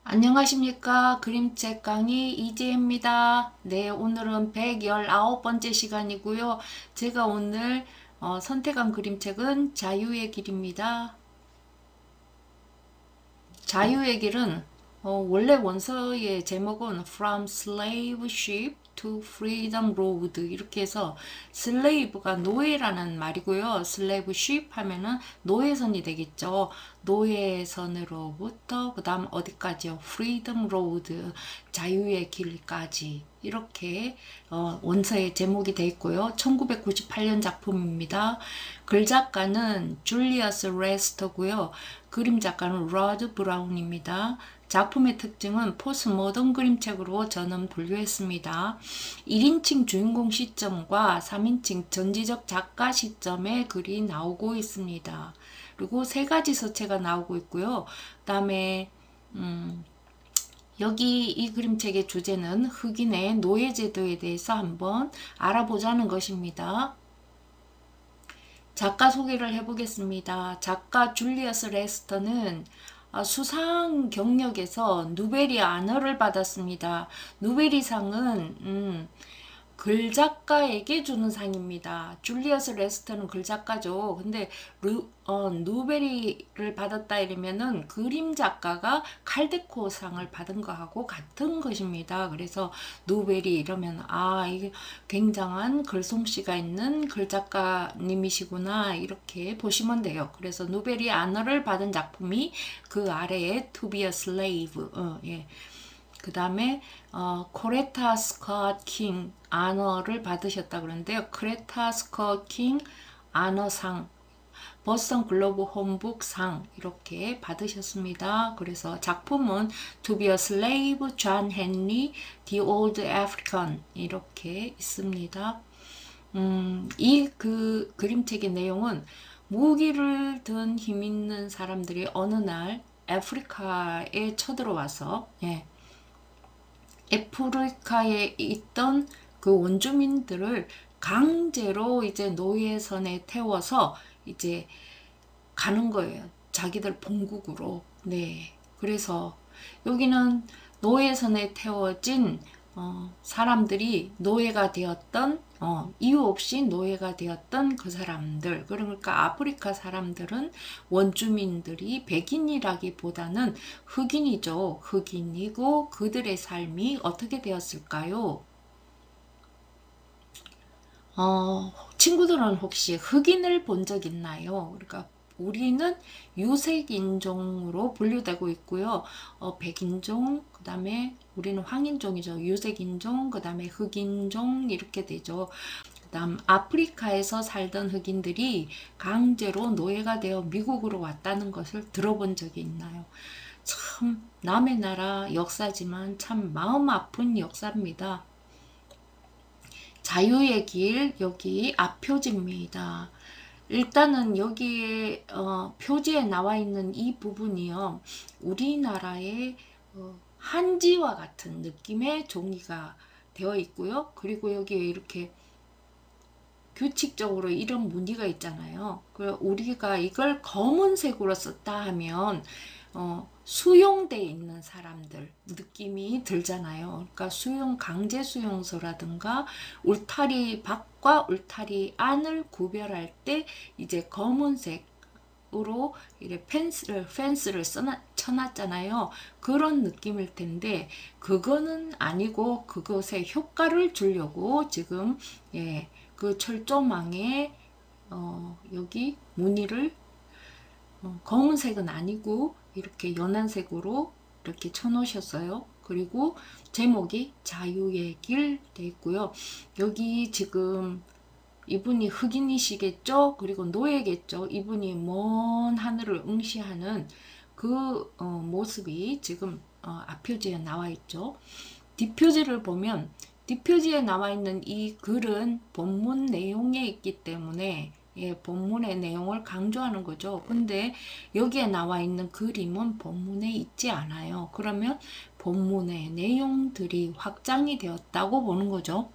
안녕하십니까. 그림책 강의 이지혜입니다. 네, 오늘은 119번째 시간이고요. 제가 오늘 선택한 그림책은 자유의 길입니다. 자유의 길은 원래 원서의 제목은 From Slave Ship to Freedom Road 이렇게 해서 슬레이브가 노예라는 말이고요. 슬레이브 쉽 하면은 노예선이 되겠죠. 노예선으로부터 그 다음 어디까지요? Freedom Road 자유의 길까지 이렇게 원서의 제목이 되어 있고요. 1998년 작품입니다. 글 작가는 줄리어스 레스터고요. 그림 작가는 로드 브라운입니다. 작품의 특징은 포스모던 그림책으로 저는 분류했습니다. 1인칭 주인공 시점과 3인칭 전지적 작가 시점의 글이 나오고 있습니다. 그리고 세 가지 서체가 나오고 있고요. 그 다음에 여기 이 그림책의 주제는 흑인의 노예제도에 대해서 한번 알아보자는 것입니다. 작가 소개를 해보겠습니다. 작가 줄리어스 레스터는 수상 경력에서 누베리 아너를 받았습니다. 누베리상은 글작가에게 주는 상입니다. 줄리어스 레스터는 글작가죠. 근데 누베리를 받았다 이러면은 그림 작가가 칼데코상을 받은 거하고 같은 것입니다. 그래서 누베리 이러면 이게 굉장한 글솜씨가 있는 글작가님이시구나 이렇게 보시면 돼요. 그래서 누베리 아너를 받은 작품이 그 아래에 To be a slave 예. 그 다음에 코레타 스콧 킹 아너를 받으셨다 그러는데요. 코레타 스콧 킹 아너상, 버스턴 글로브 홈북상 이렇게 받으셨습니다. 그래서 작품은 To be a slave, John Henry, The Old African 이렇게 있습니다. 이 그림책의 내용은 무기를 든 힘 있는 사람들이 어느 날 아프리카에 쳐들어와서 아프리카에 있던 그 원주민들을 강제로 이제 노예선에 태워서 이제 가는 거예요. 자기들 본국으로. 네. 그래서 여기는 노예선에 태워진 사람들이 노예가 되었던 이유 없이 노예가 되었던 그 사람들, 그러니까 아프리카 사람들은 원주민들이 백인이라기보다는 흑인이죠. 흑인이고 그들의 삶이 어떻게 되었을까요? 친구들은 혹시 흑인을 본 적 있나요? 그러니까 우리는 유색인종으로 분류되고 있고요. 백인종, 그 다음에 우리는 황인종이죠. 유색인종, 그 다음에 흑인종 이렇게 되죠. 그 다음 아프리카에서 살던 흑인들이 강제로 노예가 되어 미국으로 왔다는 것을 들어본 적이 있나요? 참 남의 나라 역사지만 참 마음 아픈 역사입니다. 자유의 길 여기 앞표지입니다. 일단은 여기에 표지에 나와 있는 이 부분이요. 우리나라의 한지와 같은 느낌의 종이가 되어 있고요. 그리고 여기에 이렇게 규칙적으로 이런 무늬가 있잖아요. 우리가 이걸 검은색으로 썼다 하면 수용돼 있는 사람들 느낌이 들잖아요. 그러니까 강제 수용소라든가 울타리 밖과 울타리 안을 구별할 때 이제 검은색으로 이렇게 펜스를 쳐놨잖아요. 그런 느낌일 텐데 그거는 아니고 그것에 효과를 주려고 지금 그 철조망에 여기 무늬를 검은색은 아니고 이렇게 연한색으로 이렇게 쳐놓으셨어요. 그리고 제목이 자유의 길 돼 있고요. 여기 지금 이분이 흑인이시겠죠? 그리고 노예겠죠? 이분이 먼 하늘을 응시하는 그 모습이 지금 앞표지에 나와 있죠. 뒷표지를 보면 뒷표지에 나와 있는 이 글은 본문 내용에 있기 때문에 본문의 내용을 강조하는 거죠. 근데 여기에 나와 있는 그림은 본문에 있지 않아요. 그러면 본문의 내용들이 확장이 되었다고 보는 거죠.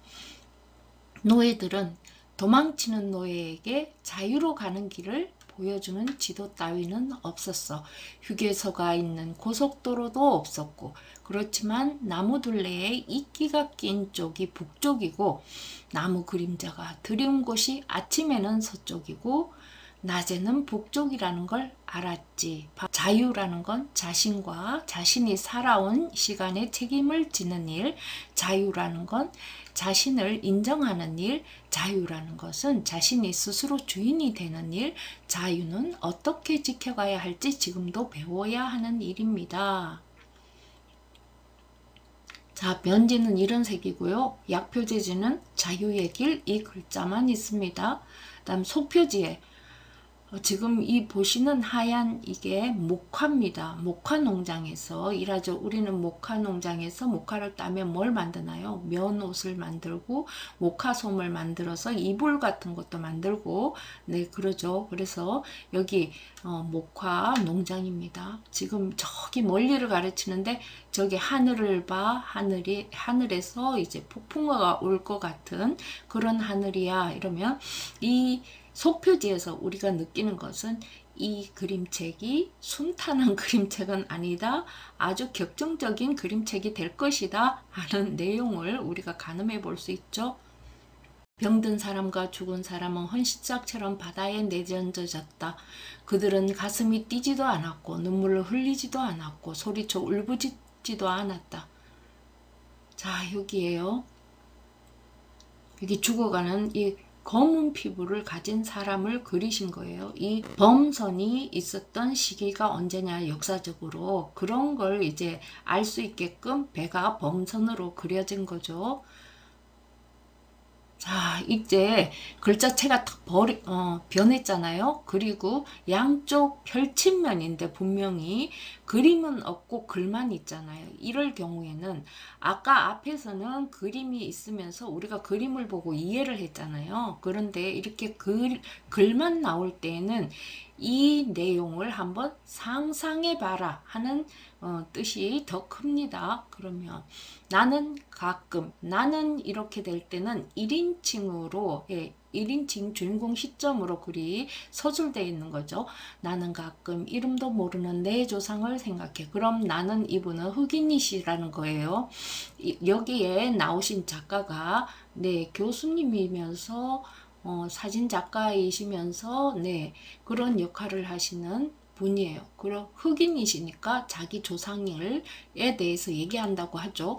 노예들은 도망치는 노예에게 자유로 가는 길을 보여주는 지도 따위는 없었어. 휴게소가 있는 고속도로도 없었고, 그렇지만 나무 둘레에 이끼가 낀 쪽이 북쪽이고, 나무 그림자가 드리운 곳이 아침에는 서쪽이고 낮에는 북쪽이라는 걸 알았지. 자유라는 건 자신과 자신이 살아온 시간에 책임을 지는 일, 자유라는 건 자신을 인정하는 일, 자유라는 것은 자신이 스스로 주인이 되는 일, 자유는 어떻게 지켜가야 할지 지금도 배워야 하는 일입니다. 자, 면지는 이런 색이고요. 약표지지는 자유의 길, 이 글자만 있습니다. 다음 속표지에 지금 이 보시는 하얀 이게 목화입니다. 목화 농장에서 일하죠. 우리는 목화 농장에서 목화를 따면 뭘 만드나요? 면옷을 만들고 목화솜을 만들어서 이불 같은 것도 만들고 네 그러죠. 그래서 여기 목화 농장입니다. 지금 저기 멀리를 가르치는데 저기 하늘을 봐. 하늘에서 이제 폭풍우가 올 것 같은 그런 하늘이야. 이러면 이 속표지에서 우리가 느끼는 것은 이 그림책이 순탄한 그림책은 아니다. 아주 격정적인 그림책이 될 것이다 하는 내용을 우리가 가늠해 볼 수 있죠. 병든 사람과 죽은 사람은 헌신짝처럼 바다에 내던져졌다. 그들은 가슴이 뛰지도 않았고 눈물을 흘리지도 않았고 소리쳐 울부짖지도 않았다. 자, 여기에요. 여기 죽어가는 이 검은 피부를 가진 사람을 그리신 거예요. 이 범선이 있었던 시기가 언제냐, 역사적으로 그런 걸 이제 알 수 있게끔 배가 범선으로 그려진 거죠. 자, 이제 글자체가 딱 변했잖아요. 그리고 양쪽 펼친면인데 분명히 그림은 없고 글만 있잖아요. 이럴 경우에는 아까 앞에서는 그림이 있으면서 우리가 그림을 보고 이해를 했잖아요. 그런데 이렇게 글만 나올 때에는 이 내용을 한번 상상해 봐라 하는 뜻이 더 큽니다. 그러면 나는 가끔, 나는 이렇게 될 때는 1인칭으로 1인칭 주인공 시점으로 글이 서술되어 있는 거죠. 나는 가끔 이름도 모르는 내 조상을 생각해. 그럼 나는 이분은 흑인이시라는 거예요. 여기에 나오신 작가가 네 교수님이면서 사진 작가이시면서 네 그런 역할을 하시는 분이에요. 그럼 흑인이시니까 자기 조상에 대해서 얘기한다고 하죠.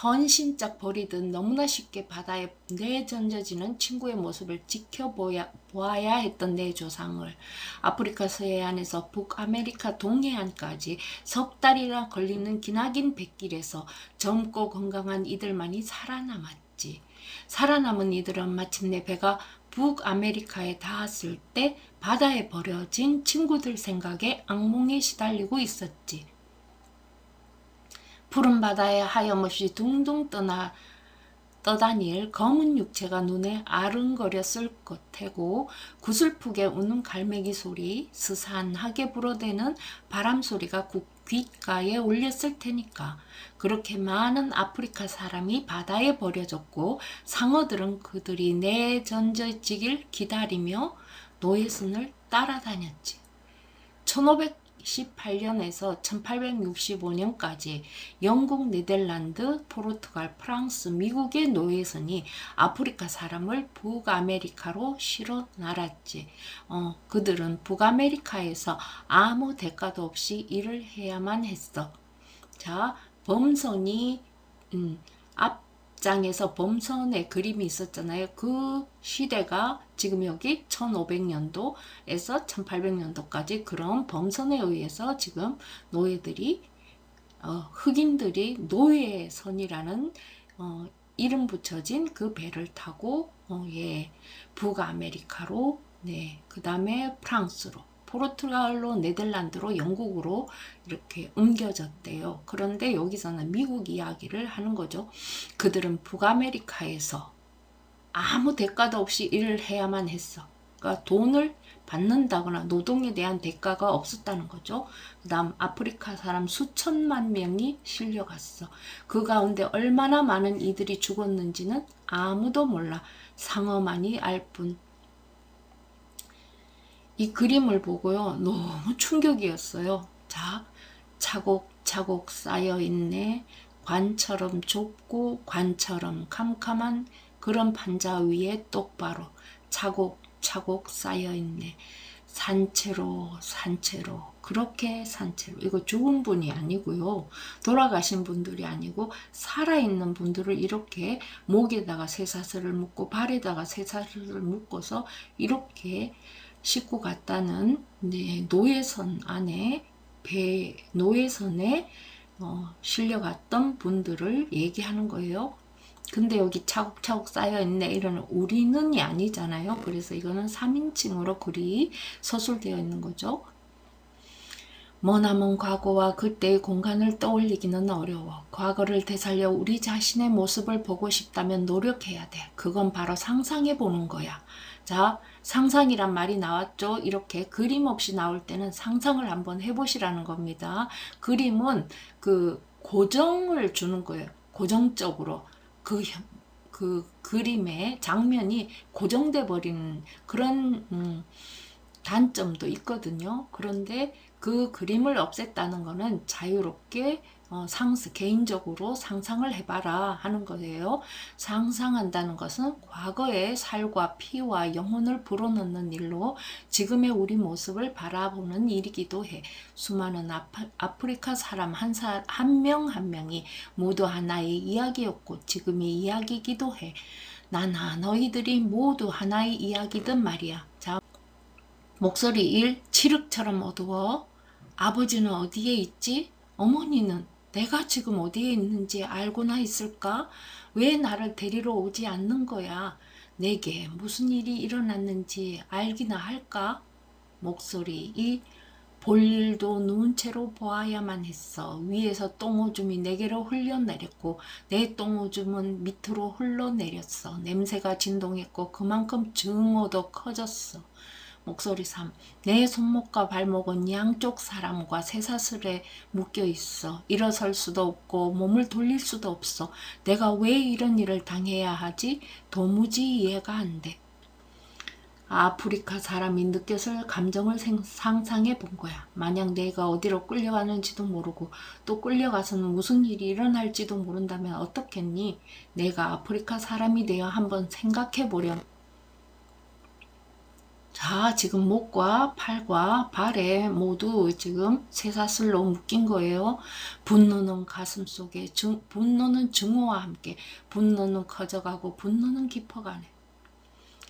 헌신짝 버리듯 너무나 쉽게 바다에 내던져지는 친구의 모습을 지켜보아야 했던 내 조상을 아프리카 서해안에서 북아메리카 동해안까지 석 달이나 걸리는 기나긴 백길에서 젊고 건강한 이들만이 살아남았지. 살아남은 이들은 마침내 배가 북아메리카에 닿았을 때 바다에 버려진 친구들 생각에 악몽에 시달리고 있었지. 푸른 바다에 하염없이 둥둥 떠다닐 검은 육체가 눈에 아른거렸을 것이고 구슬프게 우는 갈매기 소리, 스산하게 불어대는 바람 소리가 귓가에 울렸을 테니까. 그렇게 많은 아프리카 사람이 바다에 버려졌고 상어들은 그들이 내던져지길 기다리며 노예선을 따라다녔지. 1518년에서 1865년까지 영국, 네덜란드, 포르투갈, 프랑스, 미국의 노예선이 아프리카 사람을 북아메리카로 실어 날았지. 그들은 북아메리카에서 아무 대가도 없이 일을 해야만 했어. 자, 범선이 앞장에서 범선의 그림이 있었잖아요. 그 시대가 지금 여기 1500년도에서 1800년도까지 그런 범선에 의해서 지금 노예들이 흑인들이 노예선이라는 이름 붙여진 그 배를 타고 북아메리카로 그 다음에 프랑스로 포르투갈로 네덜란드로 영국으로 이렇게 옮겨졌대요. 그런데 여기서는 미국 이야기를 하는 거죠. 그들은 북아메리카에서 아무 대가도 없이 일을 해야만 했어. 그러니까 돈을 받는다거나 노동에 대한 대가가 없었다는 거죠. 그 다음 아프리카 사람 수천만 명이 실려갔어. 그 가운데 얼마나 많은 이들이 죽었는지는 아무도 몰라. 상어만이 알 뿐. 이 그림을 보고요. 너무 충격이었어요. 자, 차곡차곡 쌓여있네. 관처럼 좁고 관처럼 캄캄한 그런 판자 위에 똑바로 차곡차곡 쌓여있네. 산채로 산채로 그렇게 산채로. 이거 죽은 분이 아니고요. 돌아가신 분들이 아니고 살아있는 분들을 이렇게 목에다가 쇠사슬을 묶고 발에다가 쇠사슬을 묶어서 이렇게 싣고 갔다는, 네, 노예선 안에 노예선에 실려갔던 분들을 얘기하는 거예요. 근데 여기 차곡차곡 쌓여있네 이러는 우리는이 아니잖아요. 그래서 이거는 3인칭으로 글이 서술되어 있는 거죠. 머나먼 과거와 그때의 공간을 떠올리기는 어려워. 과거를 되살려 우리 자신의 모습을 보고 싶다면 노력해야 돼. 그건 바로 상상해 보는 거야. 자, 상상이란 말이 나왔죠. 이렇게 그림 없이 나올 때는 상상을 한번 해보시라는 겁니다. 그림은 그 고정을 주는 거예요. 고정적으로. 그 그림의 장면이 고정돼 버리는 그런 단점도 있거든요. 그런데 그 그림을 없앴다는 거는 자유롭게 개인적으로 상상을 해봐라 하는 거예요. 상상한다는 것은 과거의 살과 피와 영혼을 불어넣는 일로 지금의 우리 모습을 바라보는 일이기도 해. 수많은 아프리카 사람 한 명 한 명이 모두 하나의 이야기였고 지금의 이야기이기도 해. 나나 너희들이 모두 하나의 이야기든 말이야. 자, 목소리 1. 칠흑처럼 어두워. 아버지는 어디에 있지? 어머니는 내가 지금 어디에 있는지 알고나 있을까? 왜 나를 데리러 오지 않는 거야? 내게 무슨 일이 일어났는지 알기나 할까? 목소리 2. 볼 일도 눈채로 보아야만 했어. 위에서 똥오줌이 내게로 흘러내렸고 내 똥오줌은 밑으로 흘러내렸어. 냄새가 진동했고 그만큼 증오도 커졌어. 목소리 3. 내 손목과 발목은 양쪽 사람과 쇠사슬에 묶여 있어. 일어설 수도 없고 몸을 돌릴 수도 없어. 내가 왜 이런 일을 당해야 하지? 도무지 이해가 안 돼. 아프리카 사람이 느꼈을 감정을 상상해 본 거야. 만약 내가 어디로 끌려가는지도 모르고 또 끌려가서는 무슨 일이 일어날지도 모른다면 어떻겠니? 내가 아프리카 사람이 되어 한번 생각해 보렴. 자, 지금 목과 팔과 발에 모두 지금 쇠사슬로 묶인 거예요. 분노는 가슴 속에, 분노는 증오와 함께, 분노는 커져가고 분노는 깊어가네.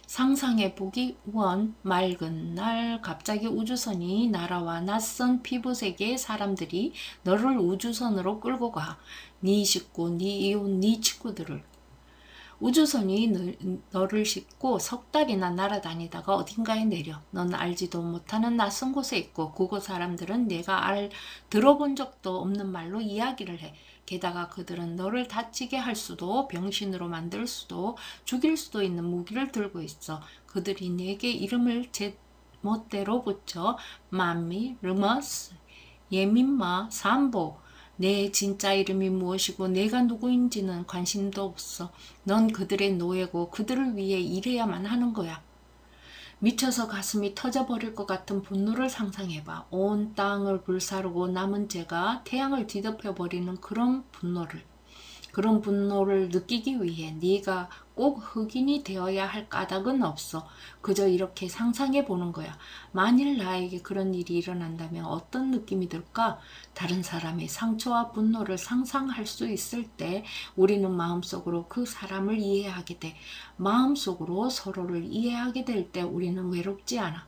상상해 보기 1. 맑은 날 갑자기 우주선이 날아와 낯선 피부색의 사람들이 너를 우주선으로 끌고 가. 네 식구, 네 이웃, 네 친구들을. 우주선이 너를 싣고 석 달이나 날아다니다가 어딘가에 내려. 넌 알지도 못하는 낯선 곳에 있고 그곳 사람들은 내가 들어본 적도 없는 말로 이야기를 해. 게다가 그들은 너를 다치게 할 수도 병신으로 만들 수도 죽일 수도 있는 무기를 들고 있어. 그들이 내게 이름을 제 멋대로 붙여 만미, 르머스, 예민마, 삼보. 내 진짜 이름이 무엇이고 내가 누구인지는 관심도 없어. 넌 그들의 노예고 그들을 위해 일해야만 하는 거야. 미쳐서 가슴이 터져버릴 것 같은 분노를 상상해봐. 온 땅을 불사르고 남은 죄가 태양을 뒤덮여버리는 그런 분노를 느끼기 위해 네가 꼭 흑인이 되어야 할 까닭은 없어. 그저 이렇게 상상해 보는 거야. 만일 나에게 그런 일이 일어난다면 어떤 느낌이 들까? 다른 사람의 상처와 분노를 상상할 수 있을 때 우리는 마음속으로 그 사람을 이해하게 돼. 마음속으로 서로를 이해하게 될 때 우리는 외롭지 않아.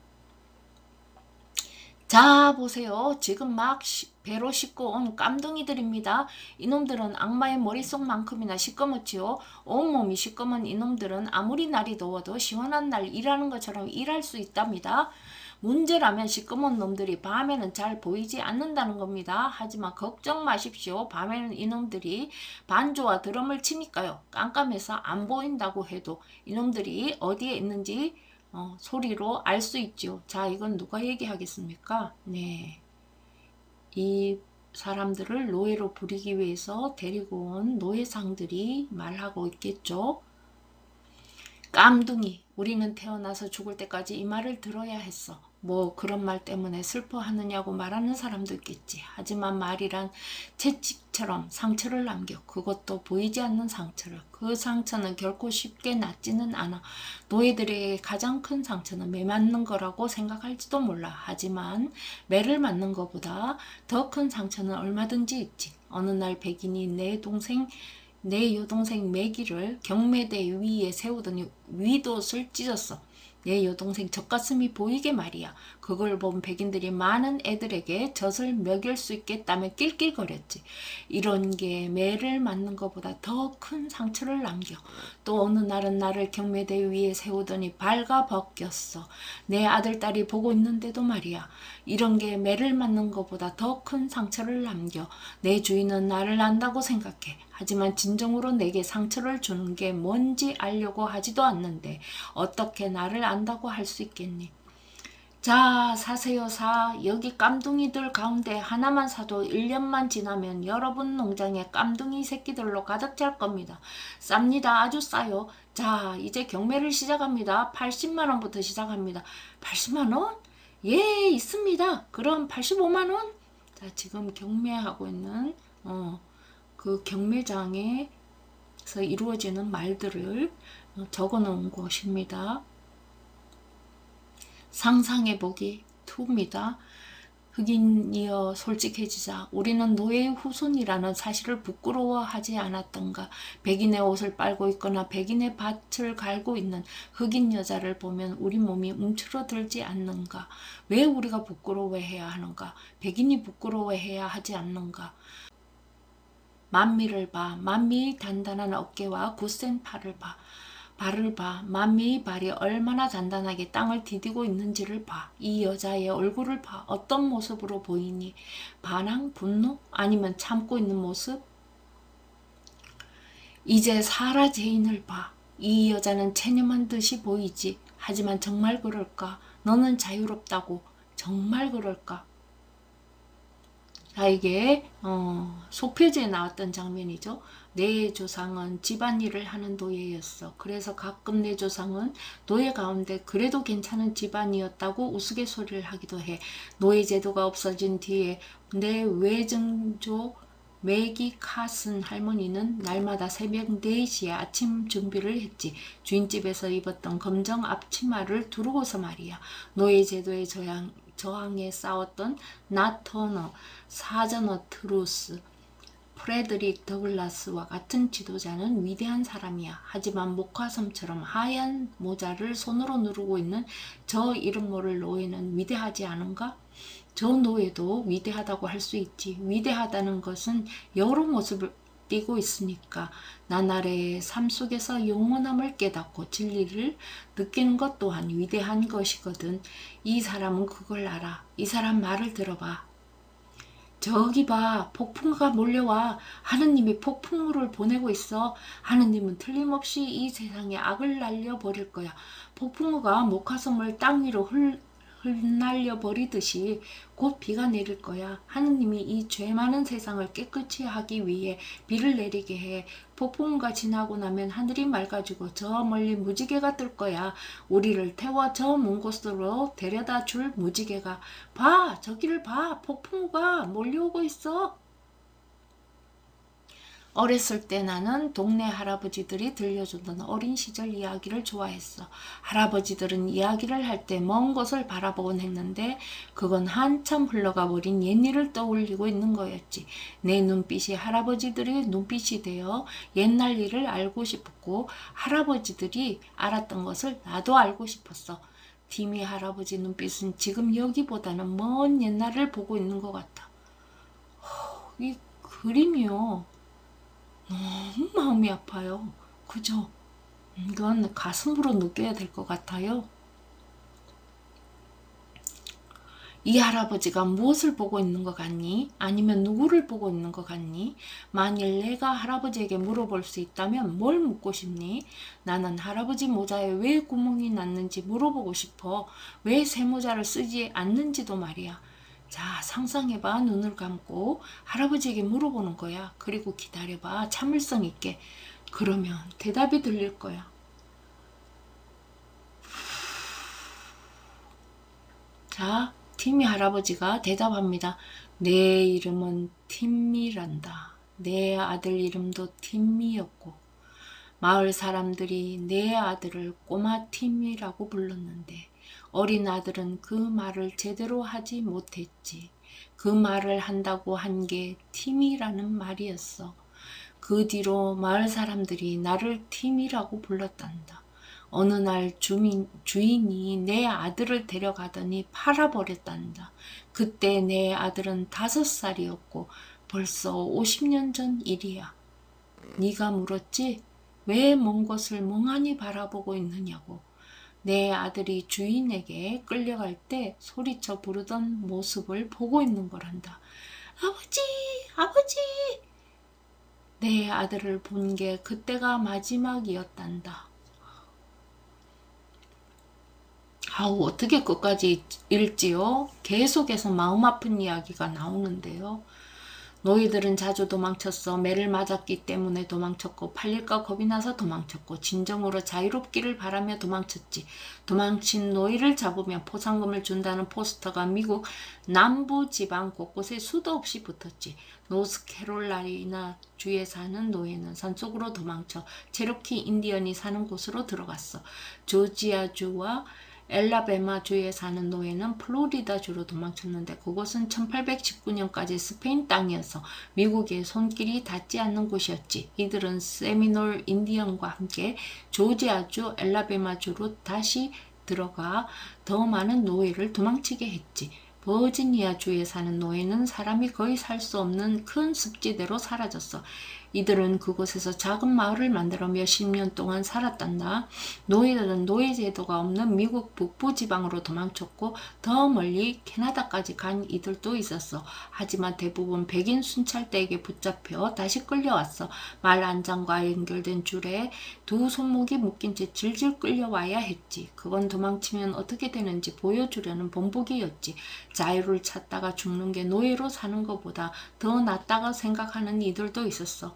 자, 보세요. 지금 막 배로 싣고 온 깜둥이들입니다. 이놈들은 악마의 머릿속만큼이나 시꺼멓지요. 온몸이 시꺼먼 이놈들은 아무리 날이 더워도 시원한 날 일하는 것처럼 일할 수 있답니다. 문제라면 시꺼먼 놈들이 밤에는 잘 보이지 않는다는 겁니다. 하지만 걱정 마십시오. 밤에는 이놈들이 반주와 드럼을 치니까요. 깜깜해서 안 보인다고 해도 이놈들이 어디에 있는지 소리로 알 수 있죠. 자, 이건 누가 얘기하겠습니까? 네, 이 사람들을 노예로 부리기 위해서 데리고 온 노예상들이 말하고 있겠죠. 깜둥이, 우리는 태어나서 죽을 때까지 이 말을 들어야 했어. 뭐 그런 말 때문에 슬퍼하느냐고 말하는 사람도 있겠지. 하지만 말이란 채찍처럼 상처를 남겨. 그것도 보이지 않는 상처를. 그 상처는 결코 쉽게 낫지는 않아. 노예들에게 가장 큰 상처는 매 맞는 거라고 생각할지도 몰라. 하지만 매를 맞는 것보다 더 큰 상처는 얼마든지 있지. 어느 날 백인이 내 여동생 매기를 경매대 위에 세우더니 윗옷을 찢었어. 내 여동생 젖가슴이 보이게 말이야. 그걸 본 백인들이 많은 애들에게 젖을 먹일 수 있겠다며 낄낄거렸지. 이런 게 매를 맞는 것보다 더 큰 상처를 남겨. 또 어느 날은 나를 경매대 위에 세우더니 발가벗겼어. 내 아들딸이 보고 있는데도 말이야. 이런 게 매를 맞는 것보다 더 큰 상처를 남겨. 내 주인은 나를 안다고 생각해. 하지만 진정으로 내게 상처를 주는 게 뭔지 알려고 하지도 않는데 어떻게 나를 안다고 할 수 있겠니? 자, 사세요, 사. 여기 깜둥이들 가운데 하나만 사도 1년만 지나면 여러분 농장에 깜둥이 새끼들로 가득 찰 겁니다. 쌉니다. 아주 싸요. 자, 이제 경매를 시작합니다. 80만원부터 시작합니다. 80만원? 예, 있습니다. 그럼 85만원? 자, 지금 경매하고 있는 그 경매장에서 이루어지는 말들을 적어 놓은 곳입니다. 상상해보기 2입니다. 흑인이여 솔직해지자. 우리는 노예의 후손이라는 사실을 부끄러워하지 않았던가. 백인의 옷을 빨고 있거나 백인의 밭을 갈고 있는 흑인 여자를 보면 우리 몸이 움츠러들지 않는가. 왜 우리가 부끄러워해야 하는가. 백인이 부끄러워해야 하지 않는가. 만미를 봐. 만미의 단단한 어깨와 굳센 팔을 봐. 발을 봐. 만미의 발이 얼마나 단단하게 땅을 디디고 있는지를 봐. 이 여자의 얼굴을 봐. 어떤 모습으로 보이니? 반항? 분노? 아니면 참고 있는 모습? 이제 사라 제인을 봐. 이 여자는 체념한 듯이 보이지. 하지만 정말 그럴까? 너는 자유롭다고. 정말 그럴까? 자, 이게 소표지에 나왔던 장면이죠. 내 조상은 집안일을 하는 노예였어. 그래서 가끔 내 조상은 노예 가운데 그래도 괜찮은 집안이었다고 우스갯소리를 하기도 해. 노예 제도가 없어진 뒤에 내 외증조 매기 카슨 할머니는 날마다 새벽 4시에 아침 준비를 했지. 주인집에서 입었던 검정 앞치마를 두르고서 말이야. 노예 제도의 저항에 싸웠던 나 터너, 사저너 트루스, 프레드릭 더글라스와 같은 지도자는 위대한 사람이야. 하지만 목화섬처럼 하얀 모자를 손으로 누르고 있는 저 이름 모를 노예는 위대하지 않은가? 저 노예도 위대하다고 할 수 있지. 위대하다는 것은 여러 모습을 띠고 있으니까. 나날의 삶 속에서 영원함을 깨닫고 진리를 느끼는 것 또한 위대한 것이거든. 이 사람은 그걸 알아. 이 사람 말을 들어봐. 저기 봐. 폭풍우가 몰려와. 하느님이 폭풍우를 보내고 있어. 하느님은 틀림없이 이 세상에 악을 날려버릴 거야. 폭풍우가 목화섬을 땅 위로 흩날려 버리듯이 곧 비가 내릴 거야. 하느님이 이 죄 많은 세상을 깨끗이 하기 위해 비를 내리게 해. 폭풍우가 지나고 나면 하늘이 맑아지고 저 멀리 무지개가 뜰 거야. 우리를 태워 저 먼 곳으로 데려다 줄 무지개가. 봐, 저기를 봐. 폭풍우가 몰려오고 있어. 어렸을 때 나는 동네 할아버지들이 들려주던 어린 시절 이야기를 좋아했어. 할아버지들은 이야기를 할 때 먼 곳을 바라보곤 했는데 그건 한참 흘러가 버린 옛일을 떠올리고 있는 거였지. 내 눈빛이 할아버지들의 눈빛이 되어 옛날 일을 알고 싶었고 할아버지들이 알았던 것을 나도 알고 싶었어. 디미 할아버지 눈빛은 지금 여기보다는 먼 옛날을 보고 있는 것 같아. 이 그림이요. 너무 마음이 아파요. 그죠? 이건 가슴으로 느껴야 될 것 같아요. 이 할아버지가 무엇을 보고 있는 것 같니? 아니면 누구를 보고 있는 것 같니? 만일 내가 할아버지에게 물어볼 수 있다면 뭘 묻고 싶니? 나는 할아버지 모자에 왜 구멍이 났는지 물어보고 싶어. 왜 새 모자를 쓰지 않는지도 말이야. 자, 상상해봐. 눈을 감고 할아버지에게 물어보는 거야. 그리고 기다려봐. 참을성 있게. 그러면 대답이 들릴 거야. 자, 티미 할아버지가 대답합니다. 내 이름은 팀미란다. 내 아들 이름도 팀미였고 마을 사람들이 내 아들을 꼬마 팀이라고 불렀는데 어린 아들은 그 말을 제대로 하지 못했지. 그 말을 한다고 한 게 팀이라는 말이었어. 그 뒤로 마을 사람들이 나를 팀이라고 불렀단다. 어느 날 주인이 내 아들을 데려가더니 팔아버렸단다. 그때 내 아들은 5살이었고 벌써 50년 전 일이야. 네가 물었지? 왜 먼 곳을 멍하니 바라보고 있느냐고. 내 아들이 주인에게 끌려갈 때 소리쳐 부르던 모습을 보고 있는 거란다. 아버지! 아버지! 내 아들을 본 게 그때가 마지막이었단다. 아우, 어떻게 끝까지 읽지요? 계속해서 마음 아픈 이야기가 나오는데요. 너희들은 자주 도망쳤어. 매를 맞았기 때문에 도망쳤고 팔릴까 겁이 나서 도망쳤고 진정으로 자유롭기를 바라며 도망쳤지. 도망친 너희를 잡으면 포상금을 준다는 포스터가 미국 남부 지방 곳곳에 수도 없이 붙었지. 노스캐롤라이나 주에 사는 노예는 산속으로 도망쳐 체로키 인디언이 사는 곳으로 들어갔어. 조지아주와 엘라베마주에 사는 노예는 플로리다주로 도망쳤는데 그곳은 1819년까지 스페인 땅이어서 미국의 손길이 닿지 않는 곳이었지. 이들은 세미놀 인디언과 함께 조지아주, 엘라베마주로 다시 들어가 더 많은 노예를 도망치게 했지. 버지니아주에 사는 노예는 사람이 거의 살 수 없는 큰 습지대로 사라졌어. 이들은 그곳에서 작은 마을을 만들어 몇십 년 동안 살았단다. 노예들은 노예제도가 없는 미국 북부지방으로 도망쳤고 더 멀리 캐나다까지 간 이들도 있었어. 하지만 대부분 백인 순찰대에게 붙잡혀 다시 끌려왔어. 말 안장과 연결된 줄에 두 손목이 묶인 채 질질 끌려와야 했지. 그건 도망치면 어떻게 되는지 보여주려는 본보기였지. 자유를 찾다가 죽는 게 노예로 사는 것보다 더 낫다고 생각하는 이들도 있었어.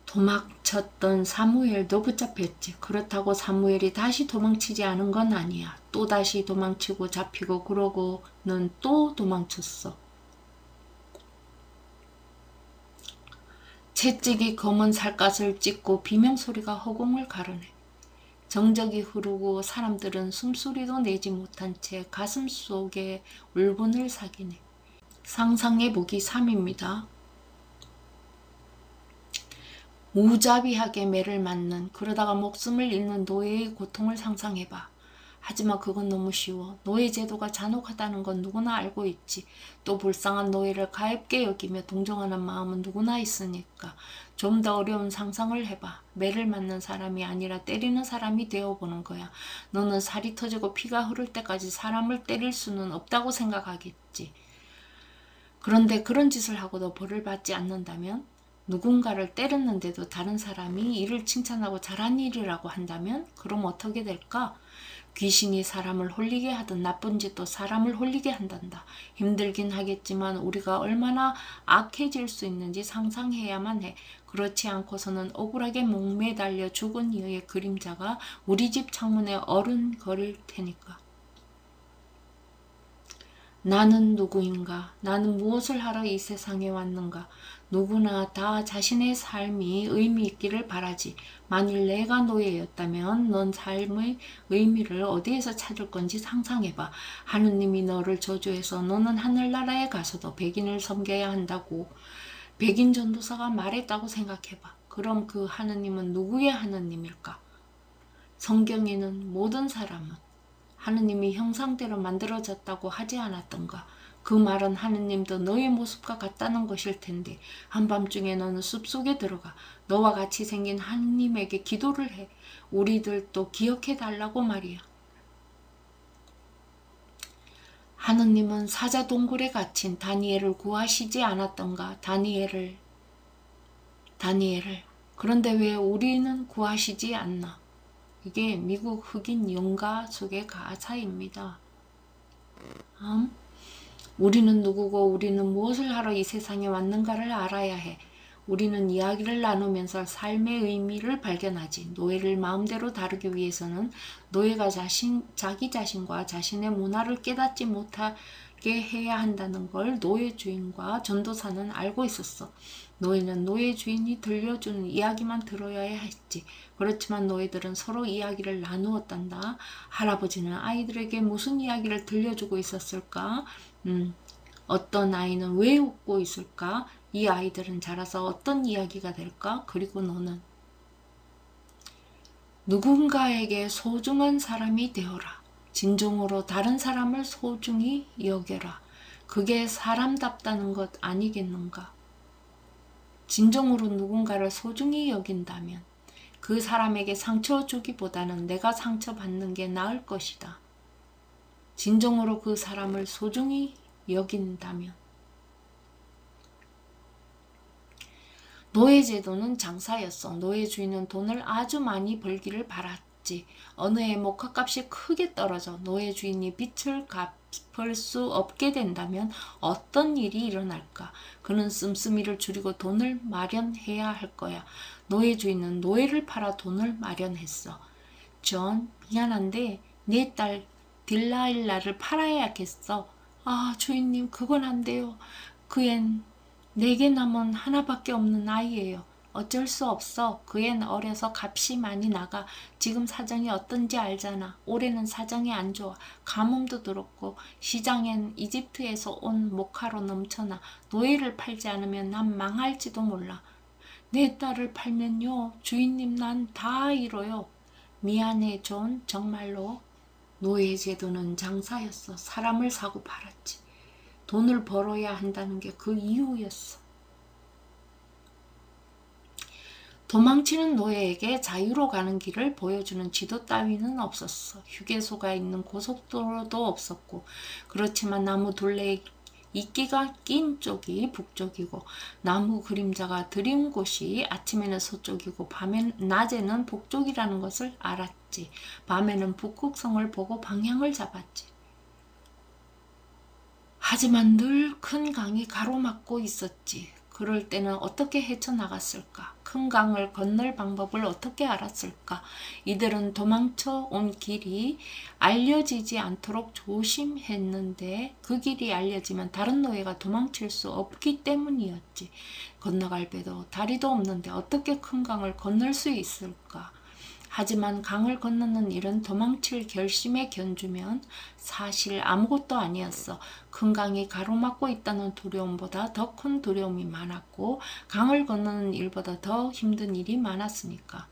도망쳤던 사무엘도 붙잡혔지. 그렇다고 사무엘이 다시 도망치지 않은 건 아니야. 또다시 도망치고 잡히고 그러고는 또 도망쳤어. 채찍이 검은 살갗을 찢고 비명소리가 허공을 가르네. 정적이 흐르고 사람들은 숨소리도 내지 못한 채 가슴 속에 울분을 사기네. 상상해보기 3입니다. 무자비하게 매를 맞는 그러다가 목숨을 잃는 노예의 고통을 상상해봐. 하지만 그건 너무 쉬워. 노예제도가 잔혹하다는 건 누구나 알고 있지. 또 불쌍한 노예를 가엾게 여기며 동정하는 마음은 누구나 있으니까. 좀 더 어려운 상상을 해봐. 매를 맞는 사람이 아니라 때리는 사람이 되어보는 거야. 너는 살이 터지고 피가 흐를 때까지 사람을 때릴 수는 없다고 생각하겠지. 그런데 그런 짓을 하고도 벌을 받지 않는다면? 누군가를 때렸는데도 다른 사람이 이를 칭찬하고 잘한 일이라고 한다면 그럼 어떻게 될까? 귀신이 사람을 홀리게 하든 나쁜 짓도 사람을 홀리게 한단다. 힘들긴 하겠지만 우리가 얼마나 악해질 수 있는지 상상해야만 해. 그렇지 않고서는 억울하게 목매달려 죽은 이의 그림자가 우리 집 창문에 어른거릴 테니까. 나는 누구인가? 나는 무엇을 하러 이 세상에 왔는가? 누구나 다 자신의 삶이 의미 있기를 바라지. 만일 내가 노예였다면 넌 삶의 의미를 어디에서 찾을 건지 상상해봐. 하느님이 너를 저주해서 너는 하늘나라에 가서도 백인을 섬겨야 한다고 백인 전도사가 말했다고 생각해봐. 그럼 그 하느님은 누구의 하느님일까? 성경에는 모든 사람은 하느님이 형상대로 만들어졌다고 하지 않았던가? 그 말은 하느님도 너의 모습과 같다는 것일 텐데 한밤중에 너는 숲속에 들어가 너와 같이 생긴 하느님에게 기도를 해. 우리들도 기억해 달라고 말이야. 하느님은 사자 동굴에 갇힌 다니엘을 구하시지 않았던가? 다니엘을. 그런데 왜 우리는 구하시지 않나? 이게 미국 흑인 연가 속의 가사입니다. 우리는 누구고 우리는 무엇을 하러 이 세상에 왔는가를 알아야 해. 우리는 이야기를 나누면서 삶의 의미를 발견하지. 노예를 마음대로 다루기 위해서는 노예가 자기 자신과 자신의 문화를 깨닫지 못하게 해야 한다는 걸 노예 주인과 전도사는 알고 있었어. 노예는 노예 주인이 들려주는 이야기만 들어야 했지. 그렇지만 노예들은 서로 이야기를 나누었단다. 할아버지는 아이들에게 무슨 이야기를 들려주고 있었을까? 어떤 아이는 왜 웃고 있을까? 이 아이들은 자라서 어떤 이야기가 될까? 그리고 너는 누군가에게 소중한 사람이 되어라. 진정으로 다른 사람을 소중히 여겨라. 그게 사람답다는 것 아니겠는가? 진정으로 누군가를 소중히 여긴다면 그 사람에게 상처 주기보다는 내가 상처받는 게 나을 것이다. 진정으로 그 사람을 소중히 여긴다면. 노예제도는 장사였어. 노예 주인은 돈을 아주 많이 벌기를 바랐지. 어느 해 목화값이 크게 떨어져 노예 주인이 빚을 갚을 수 없게 된다면 어떤 일이 일어날까? 그는 씀씀이를 줄이고 돈을 마련해야 할 거야. 노예 주인은 노예를 팔아 돈을 마련했어. 존, 미안한데 내 딸 딜라일라를 팔아야겠어. 아, 주인님, 그건 안 돼요. 그 앤 내게 남은 하나밖에 없는 아이예요. 어쩔 수 없어. 그 앤 어려서 값이 많이 나가. 지금 사정이 어떤지 알잖아. 올해는 사정이 안 좋아. 가뭄도 들었고 시장엔 이집트에서 온 모카로 넘쳐나. 노예를 팔지 않으면 난 망할지도 몰라. 내 딸을 팔면요. 주인님, 난 다 잃어요. 미안해, 존. 정말로. 노예 제도는 장사였어. 사람을 사고 팔았지. 돈을 벌어야 한다는 게 그 이유였어. 도망치는 노예에게 자유로 가는 길을 보여주는 지도 따위는 없었어. 휴게소가 있는 고속도로도 없었고, 그렇지만 나무 둘레에 이끼가 낀 쪽이 북쪽이고 나무 그림자가 드린 곳이 아침에는 서쪽이고 낮에는 북쪽이라는 것을 알았지. 밤에는 북극성을 보고 방향을 잡았지. 하지만 늘 큰 강이 가로막고 있었지. 그럴 때는 어떻게 헤쳐나갔을까? 큰 강을 건널 방법을 어떻게 알았을까? 이들은 도망쳐 온 길이 알려지지 않도록 조심했는데 그 길이 알려지면 다른 노예가 도망칠 수 없기 때문이었지. 건너갈 배도 다리도 없는데 어떻게 큰 강을 건널 수 있을까? 하지만 강을 건너는 일은 도망칠 결심에 견주면 사실 아무것도 아니었어. 큰 강이 가로막고 있다는 두려움보다 더 큰 두려움이 많았고 강을 건너는 일보다 더 힘든 일이 많았으니까.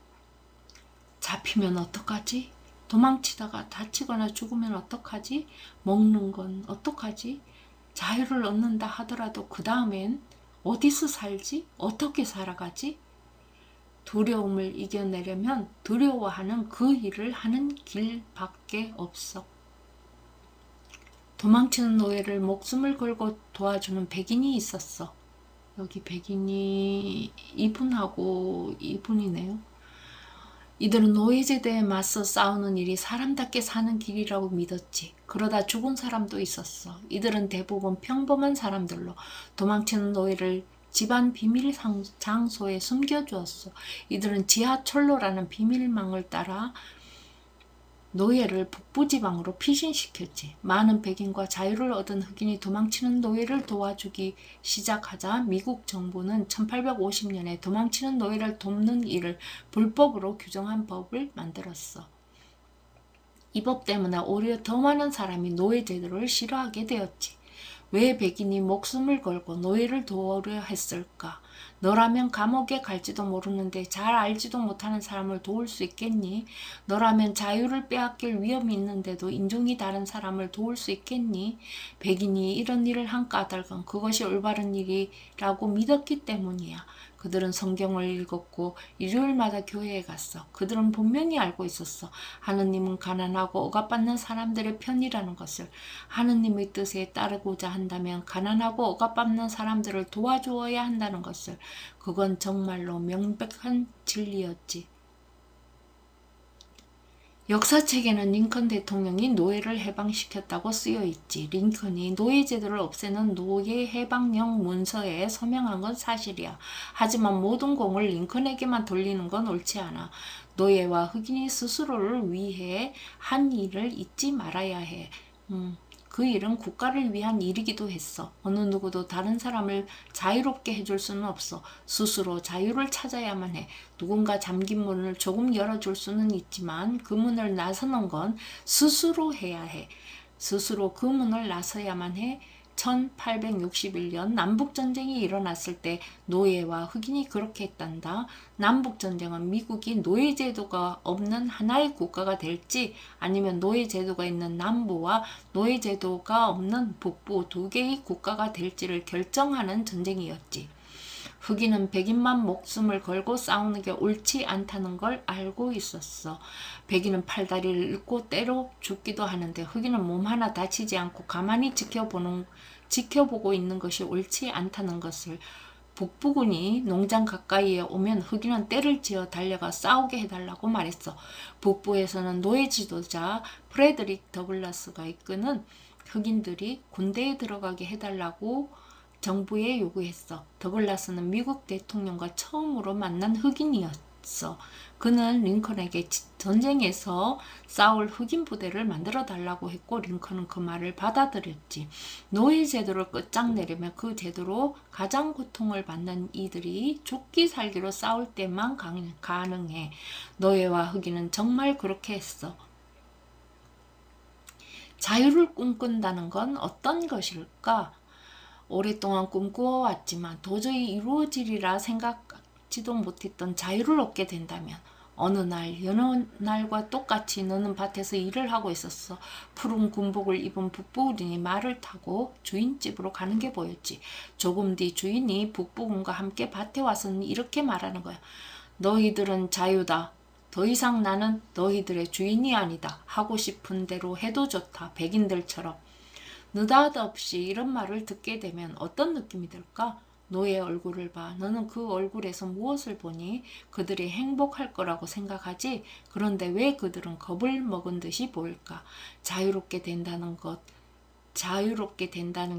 잡히면 어떡하지? 도망치다가 다치거나 죽으면 어떡하지? 먹는 건 어떡하지? 자유를 얻는다 하더라도 그 다음엔 어디서 살지? 어떻게 살아가지? 두려움을 이겨내려면 두려워하는 그 일을 하는 길밖에 없어. 도망치는 노예를 목숨을 걸고 도와주는 백인이 있었어. 여기 백인이 이분하고 이분이네요. 이들은 노예제도에 맞서 싸우는 일이 사람답게 사는 길이라고 믿었지. 그러다 죽은 사람도 있었어. 이들은 대부분 평범한 사람들로 도망치는 노예를 집안 비밀 장소에 숨겨주었어. 이들은 지하철로라는 비밀망을 따라 노예를 북부지방으로 피신시켰지. 많은 백인과 자유를 얻은 흑인이 도망치는 노예를 도와주기 시작하자 미국 정부는 1850년에 도망치는 노예를 돕는 일을 불법으로 규정한 법을 만들었어. 이 법 때문에 오히려 더 많은 사람이 노예제도를 싫어하게 되었지. 왜 백인이 목숨을 걸고 노예를 도우려 했을까? 너라면 감옥에 갈지도 모르는데 잘 알지도 못하는 사람을 도울 수 있겠니? 너라면 자유를 빼앗길 위험이 있는데도 인종이 다른 사람을 도울 수 있겠니? 백인이 이런 일을 한 까닭은 그것이 올바른 일이라고 믿었기 때문이야. 그들은 성경을 읽었고 일요일마다 교회에 갔어. 그들은 분명히 알고 있었어. 하느님은 가난하고 억압받는 사람들의 편이라는 것을. 하느님의 뜻에 따르고자 한다면 가난하고 억압받는 사람들을 도와주어야 한다는 것을. 그건 정말로 명백한 진리였지. 역사책에는 링컨 대통령이 노예를 해방시켰다고 쓰여있지. 링컨이 노예제도를 없애는 노예 해방령 문서에 서명한 건 사실이야. 하지만 모든 공을 링컨에게만 돌리는 건 옳지 않아. 노예와 흑인이 스스로를 위해 한 일을 잊지 말아야 해. 그 일은 국가를 위한 일이기도 했어. 어느 누구도 다른 사람을 자유롭게 해줄 수는 없어. 스스로 자유를 찾아야만 해. 누군가 잠긴 문을 조금 열어줄 수는 있지만 그 문을 나서는 건 스스로 해야 해. 스스로 그 문을 나서야만 해. 1861년 남북전쟁이 일어났을 때 노예와 흑인이 그렇게 했단다. 남북전쟁은 미국이 노예제도가 없는 하나의 국가가 될지 아니면 노예제도가 있는 남부와 노예제도가 없는 북부 두 개의 국가가 될지를 결정하는 전쟁이었지. 흑인은 백인만 목숨을 걸고 싸우는 게 옳지 않다는 걸 알고 있었어. 백인은 팔다리를 잃고 때로 죽기도 하는데 흑인은 몸 하나 다치지 않고 가만히 지켜보고 있는 것이 옳지 않다는 것을. 북부군이 농장 가까이에 오면 흑인은 떼를 지어 달려가 싸우게 해달라고 말했어. 북부에서는 노예 지도자 프레드릭 더글라스가 이끄는 흑인들이 군대에 들어가게 해달라고 정부에 요구했어. 더글라스는 미국 대통령과 처음으로 만난 흑인이었어. 그는 링컨에게 전쟁에서 싸울 흑인 부대를 만들어 달라고 했고 링컨은 그 말을 받아들였지. 노예 제도를 끝장내려면 그 제도로 가장 고통을 받는 이들이 죽기 살기로 싸울 때만 가능해. 노예와 흑인은 정말 그렇게 했어. 자유를 꿈꾼다는 건 어떤 것일까? 오랫동안 꿈꾸어왔지만 도저히 이루어지리라 생각지도 못했던 자유를 얻게 된다면 어느 날 여느 날과 똑같이 너는 밭에서 일을 하고 있었어. 푸른 군복을 입은 북부군이 말을 타고 주인 집으로 가는 게 보였지. 조금 뒤 주인이 북부군과 함께 밭에 와서는 이렇게 말하는 거야. 너희들은 자유다. 더 이상 나는 너희들의 주인이 아니다. 하고 싶은 대로 해도 좋다. 백인들처럼. 느닷없이 이런 말을 듣게 되면 어떤 느낌이 들까? 노예 얼굴을 봐. 너는 그 얼굴에서 무엇을 보니? 그들이 행복할 거라고 생각하지? 그런데 왜 그들은 겁을 먹은 듯이 보일까? 자유롭게 된다는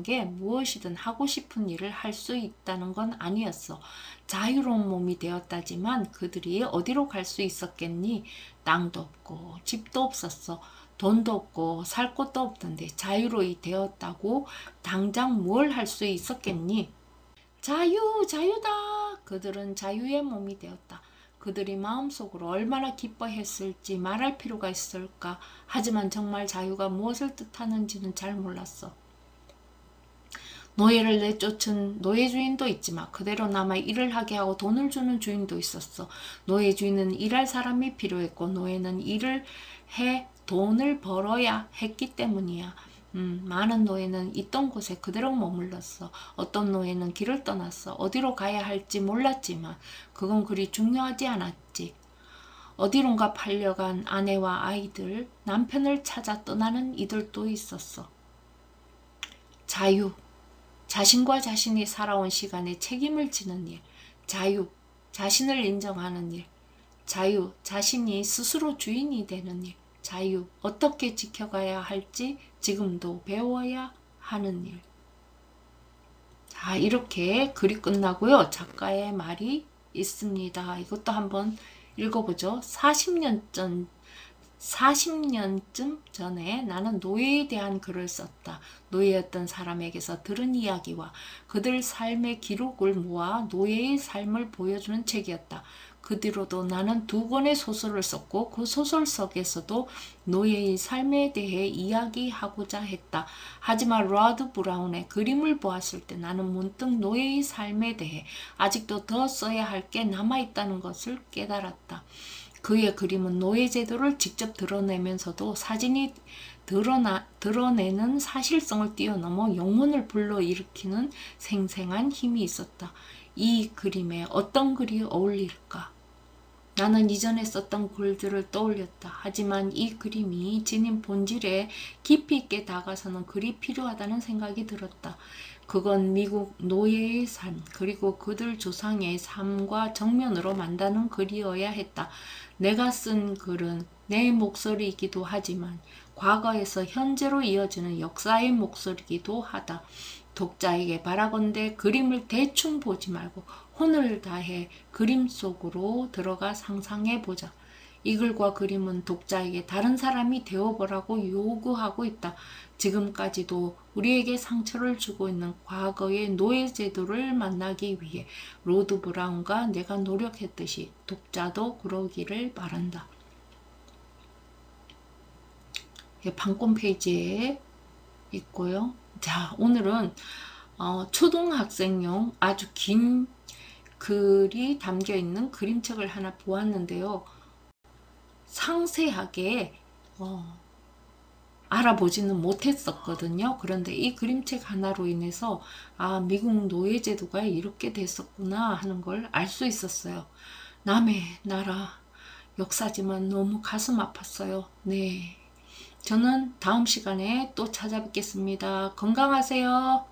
게 무엇이든 하고 싶은 일을 할 수 있다는 건 아니었어. 자유로운 몸이 되었다지만 그들이 어디로 갈 수 있었겠니? 땅도 없고 집도 없었어. 돈도 없고 살 곳도 없던데 자유로이 되었다고 당장 뭘 할 수 있었겠니? 자유다. 그들은 자유의 몸이 되었다. 그들이 마음속으로 얼마나 기뻐했을지 말할 필요가 있을까? 하지만 정말 자유가 무엇을 뜻하는지는 잘 몰랐어. 노예를 내쫓은 노예 주인도 있지만 그대로 남아 일을 하게 하고 돈을 주는 주인도 있었어. 노예 주인은 일할 사람이 필요했고 노예는 일을 해 돈을 벌어야 했기 때문이야. 많은 노예는 있던 곳에 그대로 머물렀어. 어떤 노예는 길을 떠났어. 어디로 가야 할지 몰랐지만 그건 그리 중요하지 않았지. 어디론가 팔려간 아내와 아이들, 남편을 찾아 떠나는 이들도 있었어. 자유, 자신과 자신이 살아온 시간에 책임을 지는 일. 자유, 자신을 인정하는 일. 자유, 자신이 스스로 주인이 되는 일. 자유, 어떻게 지켜가야 할지 지금도 배워야 하는 일. 자, 이렇게 글이 끝나고요. 작가의 말이 있습니다. 이것도 한번 읽어보죠. 40년쯤 전에 나는 노예에 대한 글을 썼다. 노예였던 사람에게서 들은 이야기와 그들 삶의 기록을 모아 노예의 삶을 보여주는 책이었다. 그 뒤로도 나는 2권의 소설을 썼고 그 소설 속에서도 노예의 삶에 대해 이야기하고자 했다. 하지만 로드 브라운의 그림을 보았을 때 나는 문득 노예의 삶에 대해 아직도 더 써야 할 게 남아있다는 것을 깨달았다. 그의 그림은 노예제도를 직접 드러내면서도 사진이 드러내는 사실성을 뛰어넘어 영혼을 불러일으키는 생생한 힘이 있었다. 이 그림에 어떤 글이 어울릴까? 나는 이전에 썼던 글들을 떠올렸다. 하지만 이 그림이 지닌 본질에 깊이 있게 다가서는 글이 필요하다는 생각이 들었다. 그건 미국 노예의 삶, 그리고 그들 조상의 삶과 정면으로 만나는 글이어야 했다. 내가 쓴 글은 내 목소리이기도 하지만 과거에서 현재로 이어지는 역사의 목소리이기도 하다. 독자에게 바라건대 그림을 대충 보지 말고 혼을 다해 그림 속으로 들어가 상상해보자. 이 글과 그림은 독자에게 다른 사람이 되어보라고 요구하고 있다. 지금까지도 우리에게 상처를 주고 있는 과거의 노예 제도를 만나기 위해 로드 브라운과 내가 노력했듯이 독자도 그러기를 바란다. 판권 페이지에 있고요. 자, 오늘은 초등학생용 아주 긴 글이 담겨있는 그림책을 하나 보았는데요. 상세하게 알아보지는 못했었거든요. 그런데 이 그림책 하나로 인해서 아, 미국 노예제도가 이렇게 됐었구나 하는 걸 알 수 있었어요. 남의 나라 역사지만 너무 가슴 아팠어요. 네. 저는 다음 시간에 또 찾아뵙겠습니다. 건강하세요.